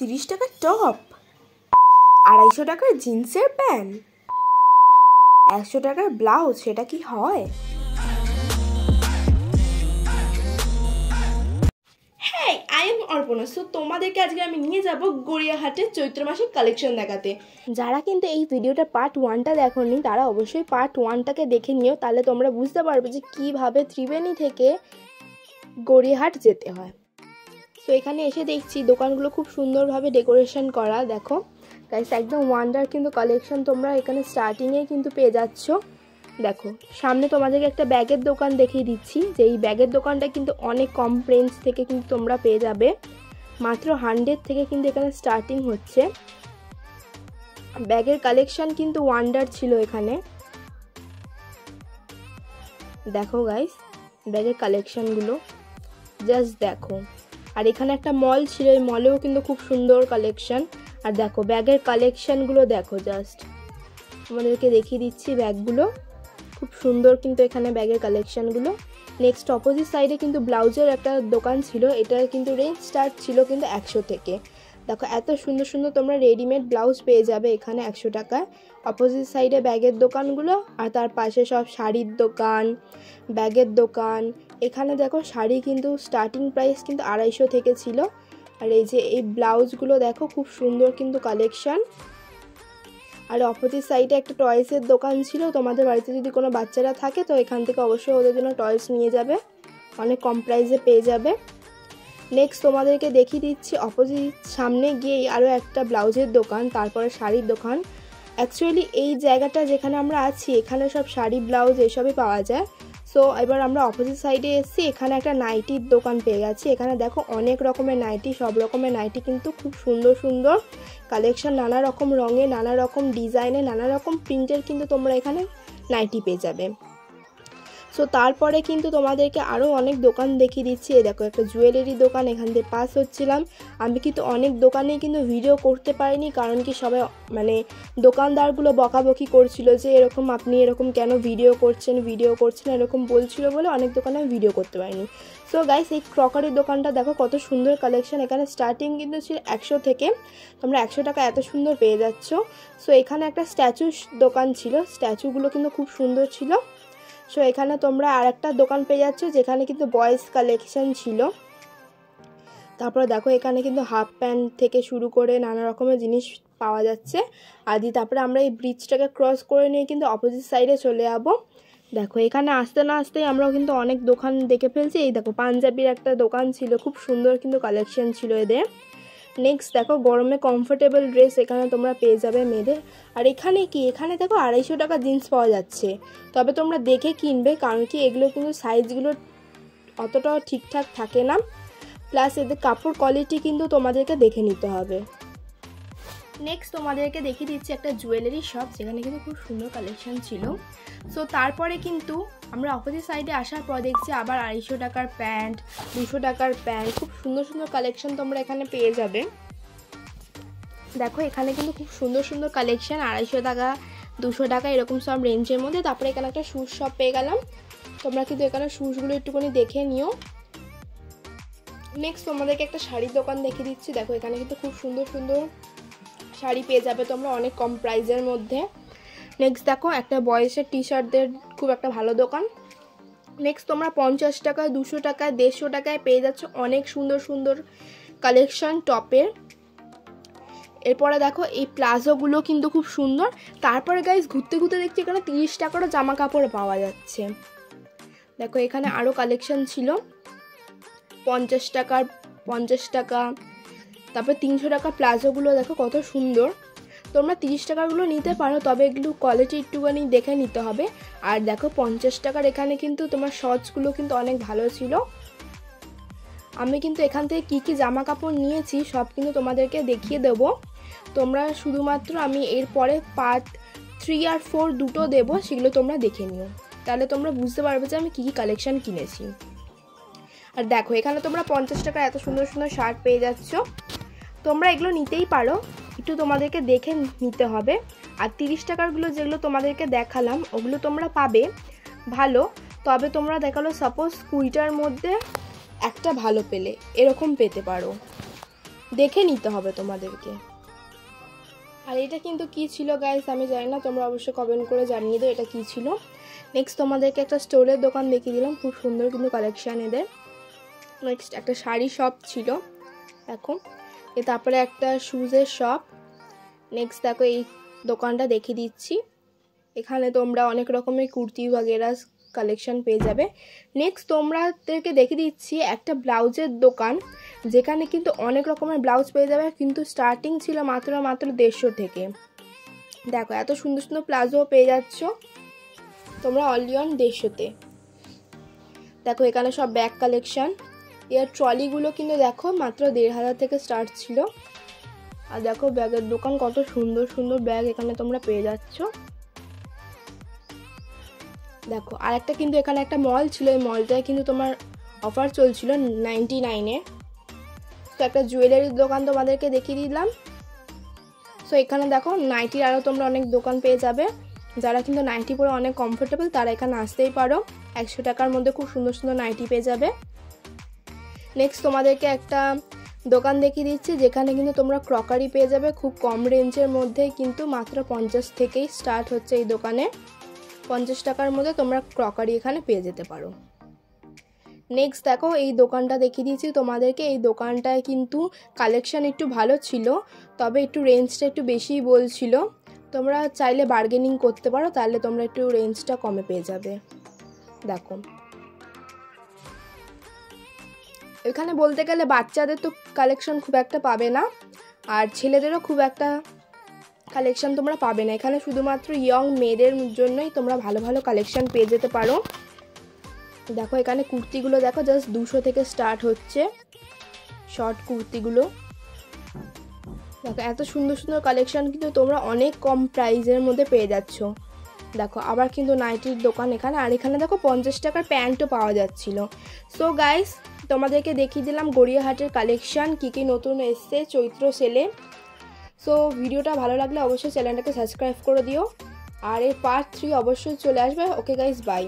30 টাকার টপ, 250 টাকার জিন্সের প্যান্ট, 100 টাকার ব্লাউজ, সেটা কি হয়? হ্যাঁ, আই এম অর্পণা। সো তোমাদেরকে আজকে আমি নিয়ে যাব গড়িয়াহাটের চৈত্র মাসের কালেকশন দেখাতে। যারা কিন্তু এই ভিডিওটা পার্ট 1টা দেখোনি তারা অবশ্যই পার্ট 1টাকে দেখে নিও, তাহলে তোমরা বুঝতে পারবে যে কীভাবে ত্রিবেণী থেকে গড়িয়াহাট যেতে হয়। তো এখানে এসে দেখছি দোকানগুলো খুব সুন্দরভাবে ডেকোরেশন করা। দেখো গাইস, একদম ওয়ান্ডার কিন্তু কালেকশন তোমরা এখানে স্টার্টিংয়ে কিন্তু পেয়ে যাচ্ছ। দেখো সামনে তোমাদেরকে একটা ব্যাগের দোকান দেখিয়ে দিচ্ছি, যে এই ব্যাগের দোকানটা কিন্তু অনেক কম প্রাইস থেকে কিন্তু তোমরা পেয়ে যাবে, মাত্র 100 থেকে কিন্তু এখানে স্টার্টিং হচ্ছে। ব্যাগের কালেকশন কিন্তু ওয়ান্ডার ছিল এখানে। দেখো গাইস ব্যাগের কালেকশনগুলো জাস্ট দেখো। আর এখানে একটা মল ছিল, এই মলেও কিন্তু খুব সুন্দর কালেকশন। আর দেখো ব্যাগের কালেকশনগুলো দেখো, জাস্ট তোমাদেরকে দেখিয়ে দিচ্ছি ব্যাগগুলো খুব সুন্দর কিন্তু এখানে ব্যাগের কালেকশনগুলো। নেক্সট অপোজিট সাইডে কিন্তু ব্লাউজের একটা দোকান ছিল, এটার কিন্তু রেঞ্জ স্টার্ট ছিল কিন্তু 100 থেকে। দেখো এত সুন্দর সুন্দর তোমরা রেডিমেড ব্লাউজ পেয়ে যাবে এখানে 100 টাকায়। অপোজিট সাইডে ব্যাগের দোকানগুলো, আর তার পাশে সব শাড়ির দোকান, ব্যাগের দোকান। এখানে দেখো শাড়ি কিন্তু স্টার্টিং প্রাইস কিন্তু 250 থেকে ছিল। আর এই যে এই ব্লাউজগুলো দেখো খুব সুন্দর কিন্তু কালেকশন। আর অপোজিট সাইডে একটা টয়েসের দোকান ছিল, তোমাদের বাড়িতে যদি কোনো বাচ্চারা থাকে তো এখান থেকে অবশ্যই ওদের জন্য টয়েস নিয়ে যাবে, অনেক কম প্রাইসে পেয়ে যাবে। নেক্সট তোমাদেরকে দেখিয়ে দিচ্ছি অপোজিট সামনে গিয়েই আরও একটা ব্লাউজের দোকান, তারপরে শাড়ির দোকান। অ্যাকচুয়ালি এই জায়গাটা যেখানে আমরা আছি এখানে সব শাড়ি ব্লাউজ এসবই পাওয়া যায়। সো এবার আমরা অপোজিট সাইডে এসেছি, এখানে একটা নাইটির দোকান পেয়ে গেছি। এখানে দেখো অনেক রকমের নাইটি, সব রকমের নাইটি কিন্তু খুব সুন্দর সুন্দর কালেকশন, নানা রকম রঙে, নানা রকম ডিজাইনে, নানা রকম প্রিন্টের কিন্তু তোমরা এখানে নাইটি পেয়ে যাবে। সো তারপরে কিন্তু তোমাদেরকে আরও অনেক দোকান দেখিয়ে দিচ্ছি। এই দেখো একটা জুয়েলারি দোকান, এখান দিয়ে পাস হচ্ছিলাম আমি, কিন্তু অনেক দোকানেই কিন্তু ভিডিও করতে পারিনি, কারণ কি সবাই মানে দোকানদারগুলো বকাবকি করছিল যে এরকম আপনি এরকম কেন ভিডিও করছেন এরকম বলছিল বলে অনেক দোকানে আমি ভিডিও করতে পারিনি। সো গাইস এই ক্রকারির দোকানটা দেখো কত সুন্দর কালেকশন, এখানে স্টার্টিং কিন্তু ছিল 100 থেকে, তোমরা 100 টাকা এত সুন্দর পেয়ে যাচ্ছ। সো এখানে একটা স্ট্যাচু দোকান ছিল, স্ট্যাচুগুলো কিন্তু খুব সুন্দর ছিল। সো এখানে তোমরা আর একটা দোকান পেয়ে যাচ্ছ যেখানে কিন্তু বয়েজ কালেকশন ছিল। তারপরে দেখো এখানে কিন্তু হাফ প্যান্ট থেকে শুরু করে নানা রকমের জিনিস পাওয়া যাচ্ছে আদি। তারপরে আমরা এই ব্রিজটাকে ক্রস করে নিয়ে কিন্তু অপোজিট সাইডে চলে যাবো। দেখো এখানে আসতে না আসতেই আমরাও কিন্তু অনেক দোকান দেখে ফেলছি। এই দেখো পাঞ্জাবির একটা দোকান ছিল, খুব সুন্দর কিন্তু কালেকশন ছিল এদের। নেক্সট দেখো গরমে কমফোর্টেবল ড্রেস এখানে তোমরা পেয়ে যাবে মেয়েদের। আর এখানে কি, এখানে দেখো 250 টাকা জিন্স পাওয়া যাচ্ছে, তবে তোমরা দেখে কিনবে, কারণ কি এগুলো কিন্তু সাইজগুলো অতটাও ঠিকঠাক থাকে না, প্লাস এদের কাপড় কোয়ালিটি কিন্তু তোমাদেরকে দেখে নিতে হবে। নেক্সট তোমাদেরকে দেখিয়ে দিচ্ছি একটা জুয়েলারি শপ, যেখানে কিন্তু খুব সুন্দর কালেকশন ছিল। সো তারপরে কিন্তু আমরা অপোজিট সাইডে আসার পর দেখছি আবার 250 টাকার প্যান্ট, 200 টাকার প্যান্ট, খুব সুন্দর সুন্দর কালেকশন তোমরা এখানে পেয়ে যাবে। দেখো এখানে কিন্তু খুব সুন্দর সুন্দর কালেকশন, 250 টাকা 200 টাকা এরকম সব রেঞ্জের মধ্যে। তারপরে এখানে একটা শুজ শপ পেয়ে গেলাম, তোমরা কিন্তু এখানে শুজগুলো একটুখানি দেখে নিও। নেক্সট তোমাদেরকে একটা শাড়ির দোকান দেখিয়ে দিচ্ছি। দেখো এখানে কিন্তু খুব সুন্দর সুন্দর শাড়ি পেয়ে যাবে তোমরা অনেক কম প্রাইসের মধ্যে। নেক্সট দেখো একটা বয়েসের টি শার্টদের খুব একটা ভালো দোকান। নেক্সট তোমরা 50 টাকায়, 200 টাকায়, 150 টাকায় পেয়ে যাচ্ছ অনেক সুন্দর সুন্দর কালেকশন টপের। এরপরে দেখো এই প্লাজোগুলো কিন্তু খুব সুন্দর। তারপরে গাইস ঘুরতে ঘুরতে দেখছি এখানে 30 টাকারও জামা কাপড় পাওয়া যাচ্ছে। দেখো এখানে আরও কালেকশন ছিল 50 টাকার, 50 টাকা, তারপরে 300 টাকা প্লাজোগুলো দেখো কত সুন্দর। তোমরা 30 টাকারগুলো নিতে পারো, তবে এগুলো কোয়ালিটি একটুখানি দেখে নিতে হবে। আর দেখো 50 টাকার এখানে কিন্তু তোমার শর্টসগুলো কিন্তু অনেক ভালো ছিল। আমি কিন্তু এখান থেকে কী কী জামা কাপড় নিয়েছি সব কিন্তু তোমাদেরকে দেখিয়ে দেবো। তোমরা শুধুমাত্র আমি এরপরে পার্ট 3 আর 4 দুটো দেবো, সেগুলো তোমরা দেখে নিও, তাহলে তোমরা বুঝতে পারবে যে আমি কী কী কালেকশন কিনেছি। আর দেখো এখানে তোমরা 50 টাকা এত সুন্দর সুন্দর শার্ট পেয়ে যাচ্ছ, তোমরা এগুলো নিতেই পারো, একটু তোমাদেরকে দেখে নিতে হবে। আর 30 টাকারগুলো যেগুলো তোমাদেরকে দেখালাম ওগুলো তোমরা পাবে ভালো, তবে তোমরা দেখালো সাপোজ 20টার মধ্যে একটা ভালো পেলে এরকম পেতে পারো। দেখে নিতে হবে তোমাদেরকে। আর এটা কিন্তু কি ছিল গাইস আমি জানি না, তোমরা অবশ্যই কমেন্ট করে জানিয়ে দাও এটা কি ছিল। নেক্সট তোমাদেরকে একটা স্টোরের দোকান দেখিয়ে দিলাম, খুব সুন্দর কিন্তু কালেকশান এদের। নেক্সট একটা শাড়ি শপ ছিল দেখো, তারপরে একটা শুজের শপ। নেক্সট দেখো এই দোকানটা দেখিয়ে দিচ্ছি, এখানে তোমরা অনেক রকমের কুর্তি বাগেরা কালেকশন পেয়ে যাবে। নেক্সট তোমাদেরকে দেখিয়ে দিচ্ছি একটা ব্লাউজের দোকান, যেখানে কিন্তু অনেক রকমের ব্লাউজ পেয়ে যাবে, কিন্তু স্টার্টিং ছিল মাত্র 150 থেকে। দেখো এত সুন্দর সুন্দর প্লাজো পেয়ে যাচ্ছ তোমরা অনলি অন 150-তে। দেখো এখানে সব ব্যাগ কালেকশন, এর ট্রলিগুলো কিন্তু দেখো মাত্র 1500 থেকে স্টার্ট ছিল। আর দেখো ব্যাগের দোকান, কত সুন্দর সুন্দর ব্যাগ এখানে তোমরা পেয়ে যাচ্ছ। দেখো আর একটা কিন্তু এখানে একটা মল ছিল, এই মলটায় কিন্তু তোমার অফার চলছিল 99-এ। তো একটা জুয়েলারির দোকান তোমাদেরকে দেখিয়ে দিলাম। সো এখানে দেখো নাইটির আরও তোমরা অনেক দোকান পেয়ে যাবে, যারা কিন্তু নাইটি পরে অনেক কমফোর্টেবল তারা এখানে আসতেই পারো। 100 টাকার মধ্যে খুব সুন্দর সুন্দর নাইটি পেয়ে যাবে। নেক্সট তোমাদেরকে একটা দোকান দেখিয়ে দিচ্ছি, যেখানে কিন্তু তোমরা ক্রকারি পেয়ে যাবে খুব কম রেঞ্জের মধ্যে, কিন্তু মাত্র 50 থেকেই স্টার্ট হচ্ছে এই দোকানে। 50 টাকার মধ্যে তোমরা ক্রকারি এখানে পেয়ে যেতে পারো। নেক্সট দেখো এই দোকানটা দেখিয়ে দিয়েছি তোমাদেরকে, এই দোকানটায় কিন্তু কালেকশান একটু ভালো ছিল, তবে একটু রেঞ্জটা একটু বেশিই বলছিল। তোমরা চাইলে বার্গেনিং করতে পারো, তাহলে তোমরা একটু রেঞ্জটা কমে পেয়ে যাবে। দেখো এখানে বলতে গেলে বাচ্চাদের তো কালেকশন খুব একটা পাবে না, আর ছেলেদেরও খুব একটা কালেকশন তোমরা পাবে না। এখানে শুধুমাত্র ইয়ং মেয়েদের জন্যই তোমরা ভালো ভালো কালেকশন পেয়ে যেতে পারো। দেখো এখানে কুর্তিগুলো দেখো জাস্ট 200 থেকে স্টার্ট হচ্ছে শর্ট কুর্তিগুলো। দেখো এত সুন্দর সুন্দর কালেকশন কিন্তু তোমরা অনেক কম প্রাইসের মধ্যে পেয়ে যাচ্ছ। দেখো আবার কিন্তু নাইটির দোকান এখানে, আর এখানে দেখো 50 টাকার প্যান্টও পাওয়া যাচ্ছিল। সো গাইস তোমাদেরকে দেখিয়ে দিলাম গড়িয়াহাটের কালেকশন কী কী নতুন এসছে চৈত্র সেলে। সো ভিডিওটা ভালো লাগলে অবশ্যই চ্যানেলটাকে সাবস্ক্রাইব করে দিও, আর এর পার্ট 3 অবশ্যই চলে আসবে। Okay guys, by.